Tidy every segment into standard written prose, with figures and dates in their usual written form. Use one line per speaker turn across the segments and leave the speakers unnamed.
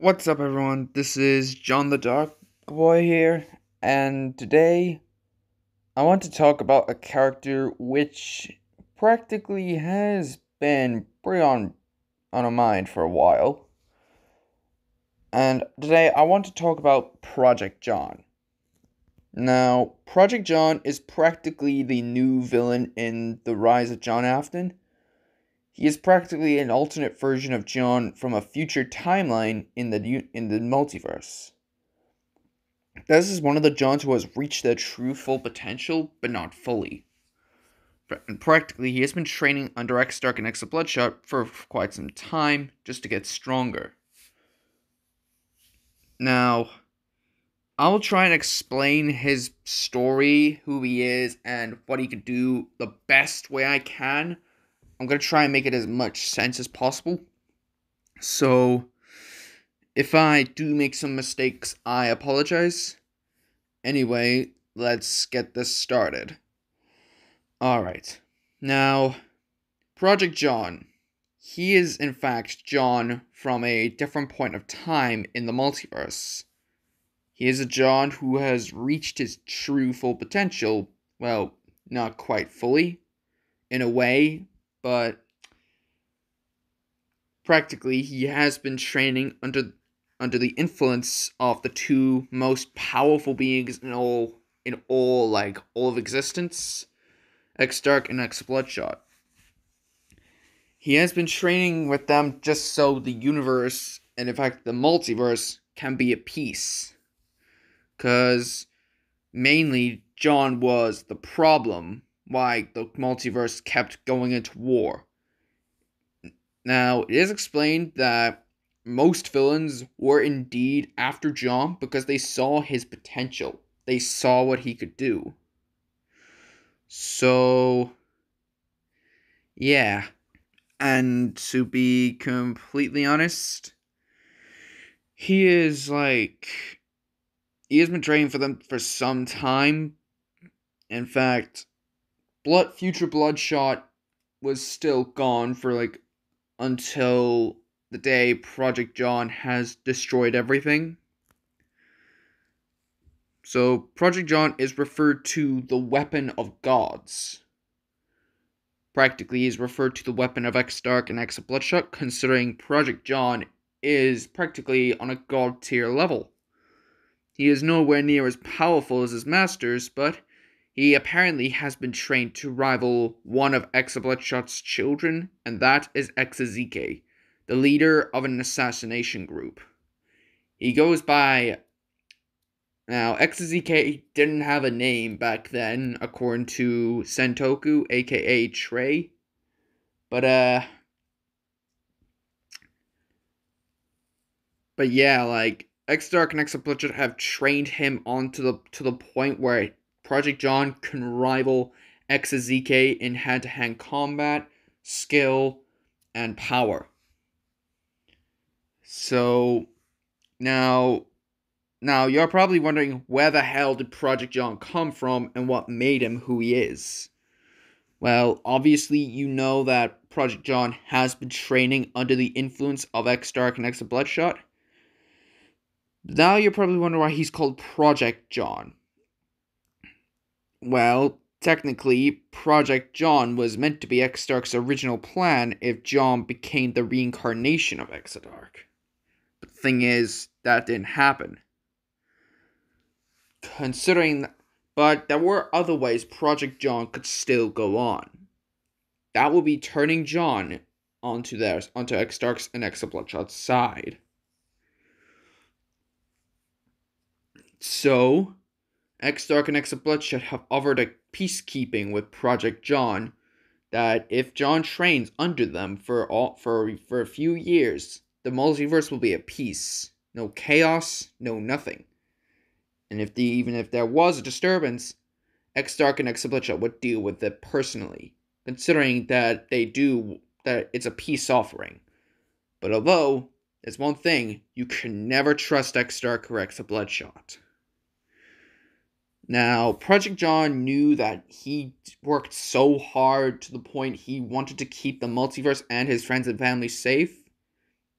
What's up, everyone? This is John the Dark Boy here, and today I want to talk about a character which practically has been pretty on our mind for a while. And today I want to talk about Project John. Now, Project John is practically the new villain in The Rise of John Afton. He is practically an alternate version of John from a future timeline in the multiverse. This is one of the Johns who has reached their true full potential, but not fully. And practically, he has been training under X-Dark and X-Bloodshot for quite some time, just to get stronger. Now, I will try and explain his story, who he is, and what he could do the best way I can. I'm going to try and make it as much sense as possible. So, if I do make some mistakes, I apologize. Anyway, let's get this started. Alright. Now, Project John. He is, in fact, John from a different point of time in the multiverse. He is a John who has reached his true full potential. Well, not quite fully, in a way, but practically he has been training under the influence of the two most powerful beings in all of existence, X-Dark and X-Bloodshot. He has been training with them just so the universe, and in fact the multiverse, can be at peace. Because mainly John was the problem why the multiverse kept going into war. Now, it is explained that most villains were indeed after John because they saw his potential. They saw what he could do. So, yeah. And to be completely honest, he has been training for them for some time. In fact, future Bloodshot was still gone for until the day Project John has destroyed everything. So, Project John is referred to the weapon of gods. Practically, is referred to the weapon of X-Dark and X-Bloodshot, considering Project John is practically on a god tier level. He is nowhere near as powerful as his masters, but he apparently has been trained to rival one of X-Bloodshot's children, and that is Exazike, the leader of an assassination group. He goes by... Now, Exazike didn't have a name back then, according to Sentoku, aka Trey. But yeah, X-Dark and X-Bloodshot have trained him on to the point where Project John can rival Exazike in hand-to-hand combat, skill, and power. So, now you're probably wondering where the hell did Project John come from and what made him who he is. Well, obviously you know that Project John has been training under the influence of X-Dark and X-Bloodshot. Now you're probably wondering why he's called Project John. Well, technically, Project John was meant to be X-Dark's original plan if John became the reincarnation of X-Dark. But the thing is, that didn't happen. But there were other ways Project John could still go on. That would be turning John onto X-Dark's and X-Bloodshot's side. So, X-Dark and X-Bloodshot have offered a peacekeeping with Project John that if John trains under them for a few years, the multiverse will be at peace. No chaos, no nothing. And even if there was a disturbance, X-Dark and X-Bloodshot would deal with it personally, considering that it's a peace offering. But although, there's one thing, you can never trust X-Dark or X-Bloodshot. Now, Project John knew that he worked so hard to the point he wanted to keep the multiverse and his friends and family safe.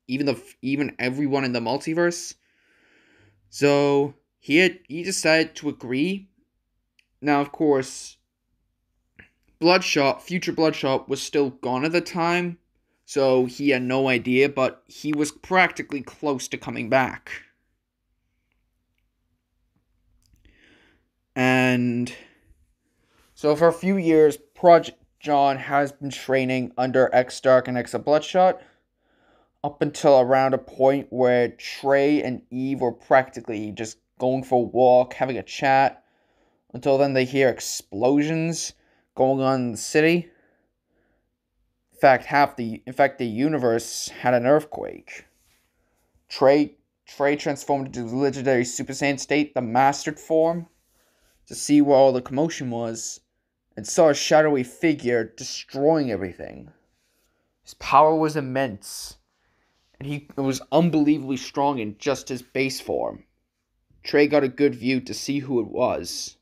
even everyone in the multiverse. So he decided to agree. Now, of course, future Bloodshot was still gone at the time, so he had no idea, but he was practically close to coming back. And so for a few years, Project John has been training under X-Dark and X-Bloodshot, up until around a point where Trey and Eve were practically just going for a walk, having a chat. Until then, they hear explosions going on in the city. In fact, the universe had an earthquake. Trey transformed into the legendary Super Saiyan state, the mastered form, to see where all the commotion was, and saw a shadowy figure destroying everything. His power was immense, and he was unbelievably strong in just his base form. Trey got a good view to see who it was.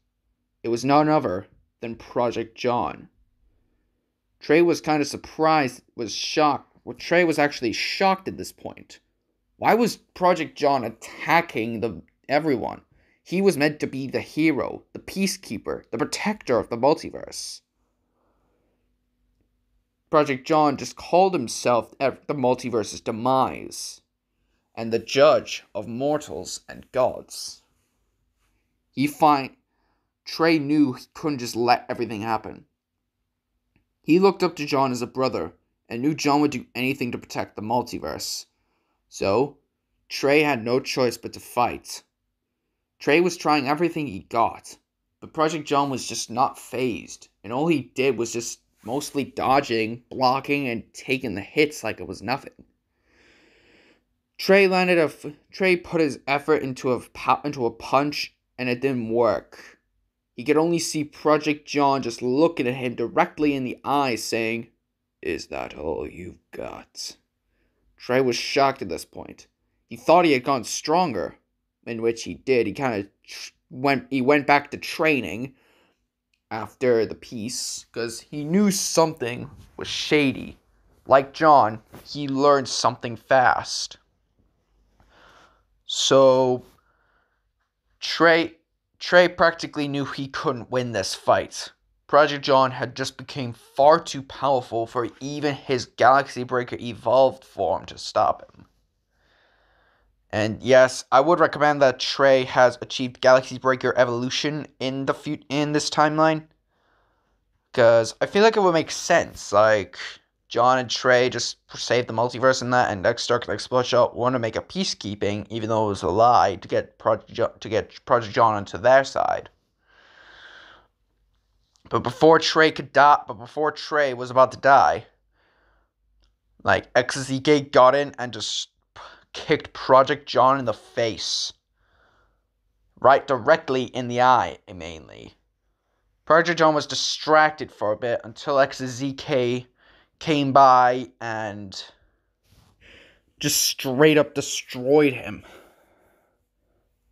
It was none other than Project John. Trey was kind of surprised, was shocked. Well, Trey was actually shocked at this point. Why was Project John attacking everyone? He was meant to be the hero, the peacekeeper, the protector of the multiverse. Project John just called himself the multiverse's demise, and the judge of mortals and gods. Trey knew he couldn't just let everything happen. He looked up to John as a brother, and knew John would do anything to protect the multiverse. So, Trey had no choice but to fight. Trey was trying everything he got, but Project John was just not fazed, and all he did was just mostly dodging, blocking, and taking the hits like it was nothing. Trey put his effort into a punch, and it didn't work. He could only see Project John just looking at him directly in the eyes, saying, "Is that all you've got?" Trey was shocked at this point. He thought he had gone stronger, in which he did. He went back to training after the peace, because he knew something was shady. Like John, he learned something fast. So, Trey practically knew he couldn't win this fight. Project John had just become far too powerful for even his Galaxy Breaker evolved form to stop him. And yes, I would recommend that Trey has achieved Galaxy Breaker evolution in this timeline, because I feel like it would make sense. Like, John and Trey just saved the multiverse in that, and X-Dark and X-Bloodshot want to make a peacekeeping, even though it was a lie, to get Project John onto their side. But before Trey was about to die, like, XZK got in and just kicked Project John in the face. Right directly in the eye, mainly. Project John was distracted for a bit until XZK came by and just straight up destroyed him.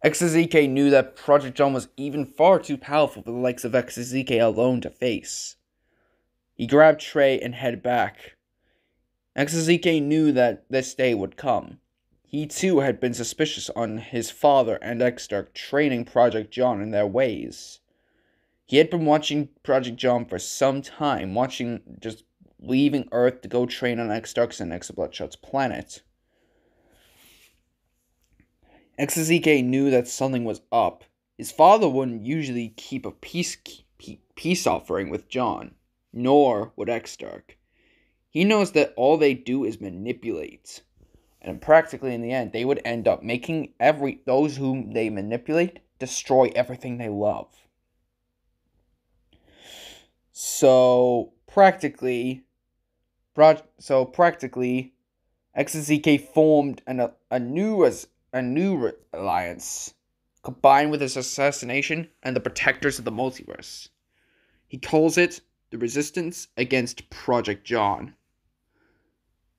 XZK knew that Project John was even far too powerful for the likes of XZK alone to face. He grabbed Trey and headed back. XZK knew that this day would come. He too had been suspicious on his father and X-Dark training Project John in their ways. He had been watching Project John for some time, just leaving Earth to go train on X-Dark's and X-Bloodshot's planet. XZK knew that something was up. His father wouldn't usually keep a peace offering with John, nor would X-Dark. He knows that all they do is manipulate. And practically in the end, they would end up making those whom they manipulate destroy everything they love. So practically, XZK formed a new alliance, combined with his assassination and the protectors of the multiverse. He calls it the Resistance Against Project John.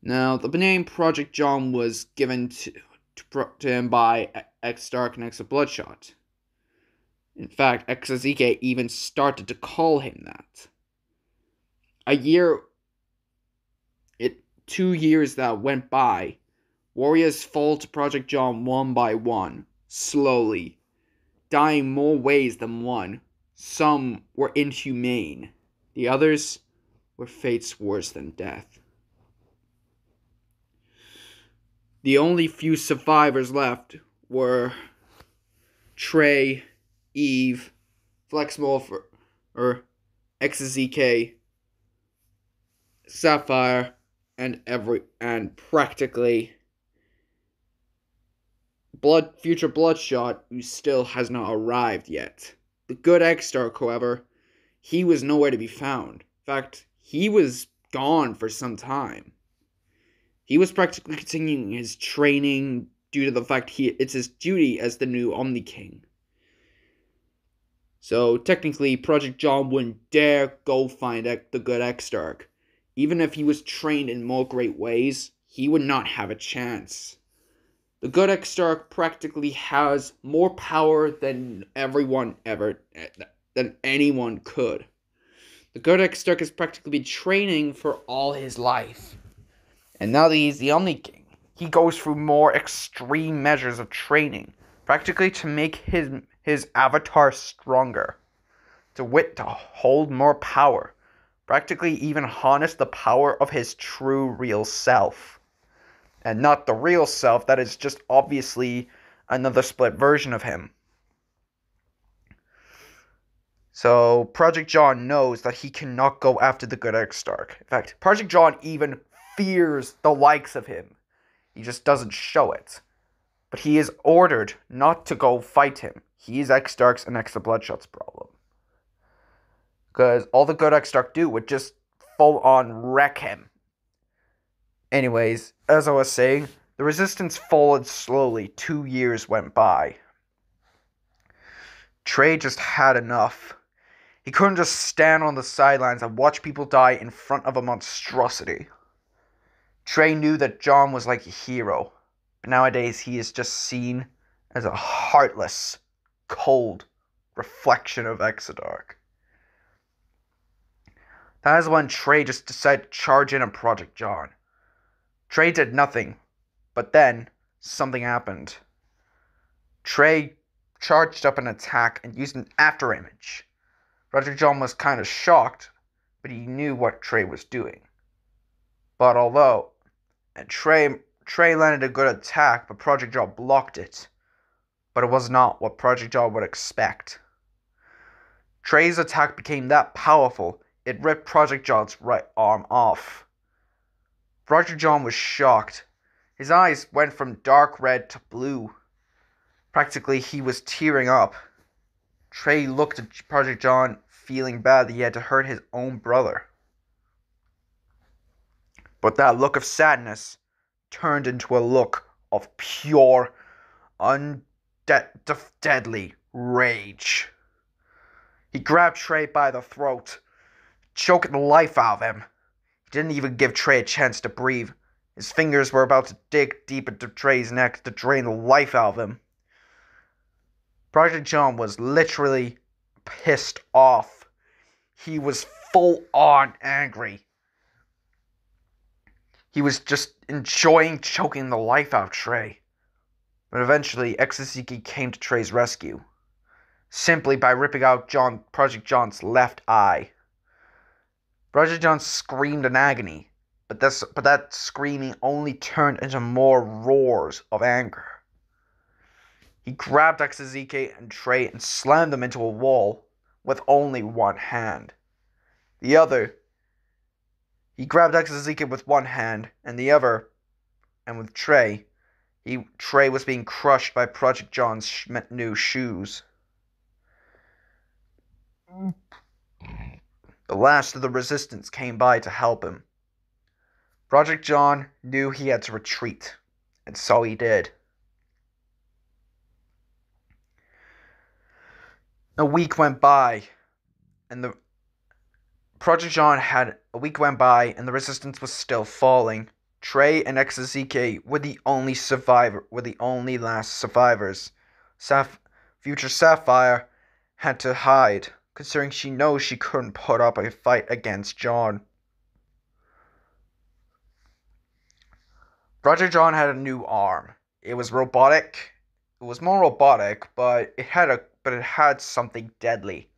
Now, the name Project John was given to him by X-Dark and X-Bloodshot. In fact, XZK even started to call him that. 2 years that went by, Warriors fall to Project John one by one, slowly, dying more ways than one. Some were inhumane, the others were fates worse than death. The only few survivors left were Trey, Eve, Flexmorpher, XZK, Sapphire, and practically future Bloodshot, who still has not arrived yet. The good X-Dark, however, he was nowhere to be found. In fact, he was gone for some time. He was practically continuing his training due to the fact it's his duty as the new Omni King. So technically, Project John wouldn't dare go find the good X-Dark. Even if he was trained in more great ways, he would not have a chance. The good X-Dark practically has more power than than anyone could. The good X-Dark has practically been training for all his life. And now that he's the Omni King, he goes through more extreme measures of training, practically to make his avatar stronger, to hold more power, practically even harness the power of his true real self. And not the real self that is just obviously another split version of him. So Project John knows that he cannot go after the good X-Dark. In fact, Project John even fears the likes of him. He just doesn't show it. But he is ordered not to go fight him. He's X-Dark's and Extra Bloodshot's problem. Because all the good X-Dark do would just full-on wreck him. Anyways, as I was saying, the resistance folded slowly. 2 years went by. Trey just had enough. He couldn't just stand on the sidelines and watch people die in front of a monstrosity. Trey knew that John was like a hero, but nowadays he is just seen as a heartless, cold reflection of Exodark. That is when Trey just decided to charge in on Project John. Trey did nothing, but then something happened. Trey charged up an attack and used an afterimage. Project John was kind of shocked, but he knew what Trey was doing. But Trey landed a good attack, but Project John blocked it. But it was not what Project John would expect. Trey's attack became that powerful, it ripped Project John's right arm off. Project John was shocked. His eyes went from dark red to blue. Practically, he was tearing up. Trey looked at Project John, feeling bad that he had to hurt his own brother. But that look of sadness turned into a look of pure, deadly rage. He grabbed Trey by the throat, choking the life out of him. He didn't even give Trey a chance to breathe. His fingers were about to dig deep into Trey's neck to drain the life out of him. Project John was literally pissed off. He was full on angry. He was just enjoying choking the life out of Trey. But eventually, XZK came to Trey's rescue, simply by ripping out Project John's left eye. Project John screamed in agony, but that screaming only turned into more roars of anger. He grabbed XZK and Trey and slammed them into a wall with only one hand. He grabbed XZK with one hand, and the other, and with Trey, Trey was being crushed by Project John's new shoes. The last of the resistance came by to help him. Project John knew he had to retreat, and so he did. A week went by, and the resistance was still falling. Trey and XZK were the only last survivors. Future Sapphire had to hide, considering she knows she couldn't put up a fight against John. Project John had a new arm. It was robotic. It was more robotic, but it had something deadly.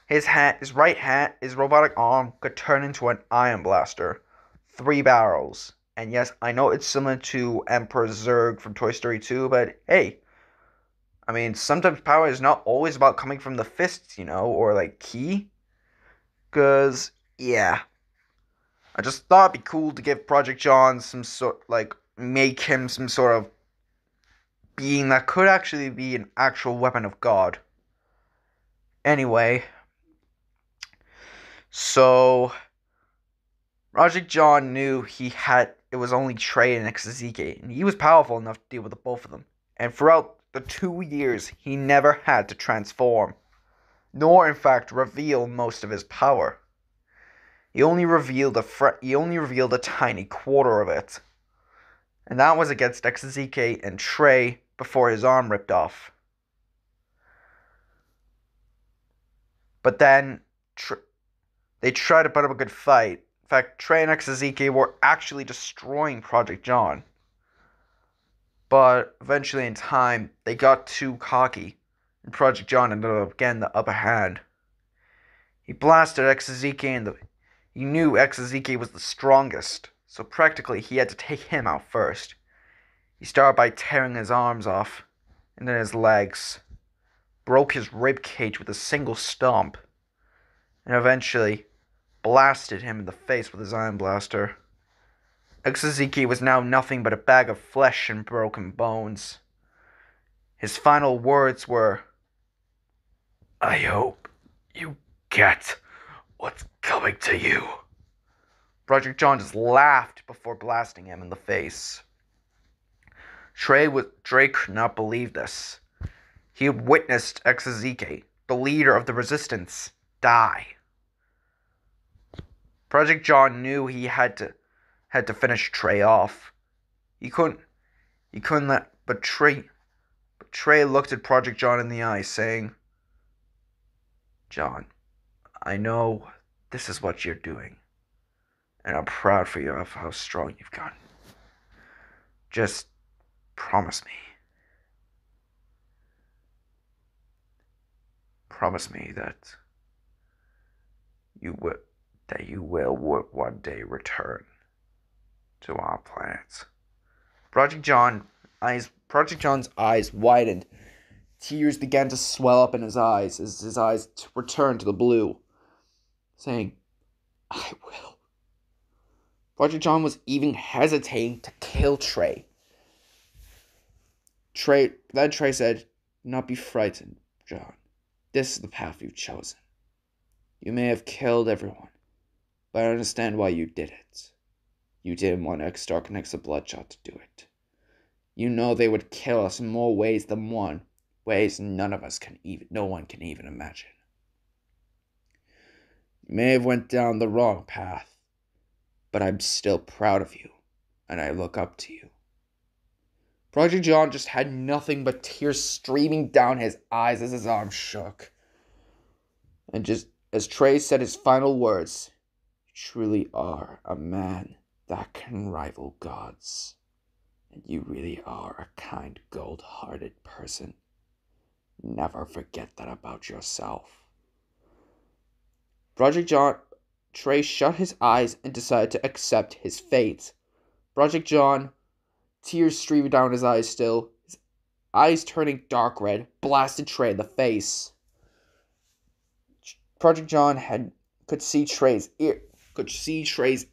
His right hand, his robotic arm could turn into an iron blaster, 3 barrels. And yes, I know it's similar to Emperor Zurg from Toy Story 2, but hey, I mean, sometimes power is not always about coming from the fists, or like ki. Cause yeah, I just thought it'd be cool to give Project John some sort, like, make him some sort of being that could actually be an actual weapon of God. Anyway, so Project John knew it was only Trey and Exazike, and he was powerful enough to deal with the both of them. And throughout the 2 years, he never had to transform, nor in fact reveal most of his power. He only revealed a tiny quarter of it, and that was against Exazike and Trey before his arm ripped off. But then they tried to put up a good fight. In fact, Trey and Exazike were actually destroying Project John. But eventually in time, they got too cocky, and Project John ended up getting the upper hand. He blasted Exazike and he knew Exazike was the strongest, so practically he had to take him out first. He started by tearing his arms off, and then his legs, broke his rib cage with a single stomp, and eventually blasted him in the face with his iron blaster. Exazike was now nothing but a bag of flesh and broken bones. His final words were, "I hope you get what's coming to you." Project John just laughed before blasting him in the face. Trey could not believe this. He had witnessed Exazike, the leader of the resistance, die. Project John knew he had to finish Trey off. He couldn't let but Trey looked at Project John in the eye, saying, "John, I know this is what you're doing, and I'm proud for you of how strong you've gotten. Just promise me. Promise me that you will one day return to our planet." Project John's eyes widened. Tears began to swell up in his eyes as his eyes returned to the blue, saying, "I will." Project John was even hesitating to kill Trey. Then Trey said, "Do not be frightened, John. This is the path you've chosen. You may have killed everyone, but I understand why you did it. You didn't want X-Dark and Bloodshot to do it. You know they would kill us in more ways than one, ways no one can even imagine. You may have went down the wrong path, but I'm still proud of you, and I look up to you." Project John just had nothing but tears streaming down his eyes as his arm shook. And just as Trey said his final words, "You truly are a man that can rival gods. And you really are a kind, gold-hearted person. Never forget that about yourself." Trey shut his eyes and decided to accept his fate. Project John, tears streaming down his eyes still, his eyes turning dark red, blasted Trey in the face. Project John could see Trey's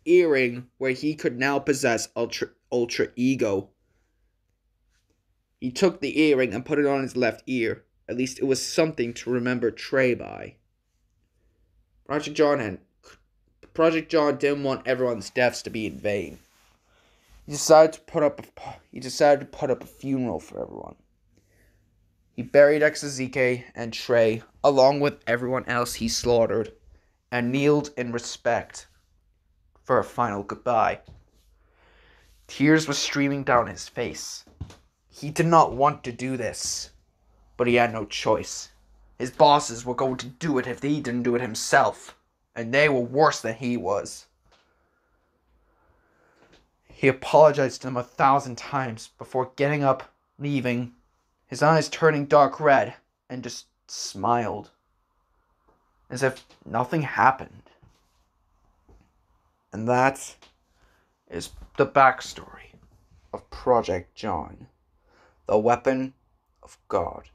earring, where he could now possess ultra ego. He took the earring and put it on his left ear. At least it was something to remember Trey by. Project John didn't want everyone's deaths to be in vain. He decided to put up a funeral for everyone. He buried Exazike and Trey, along with everyone else he slaughtered, and kneeled in respect for a final goodbye. Tears were streaming down his face. He did not want to do this, but he had no choice. His bosses were going to do it if he didn't do it himself, and they were worse than he was. He apologized to them 1,000 times before getting up, leaving, his eyes turning dark red, and just smiled, as if nothing happened. And that is the backstory of Project John, the weapon of God.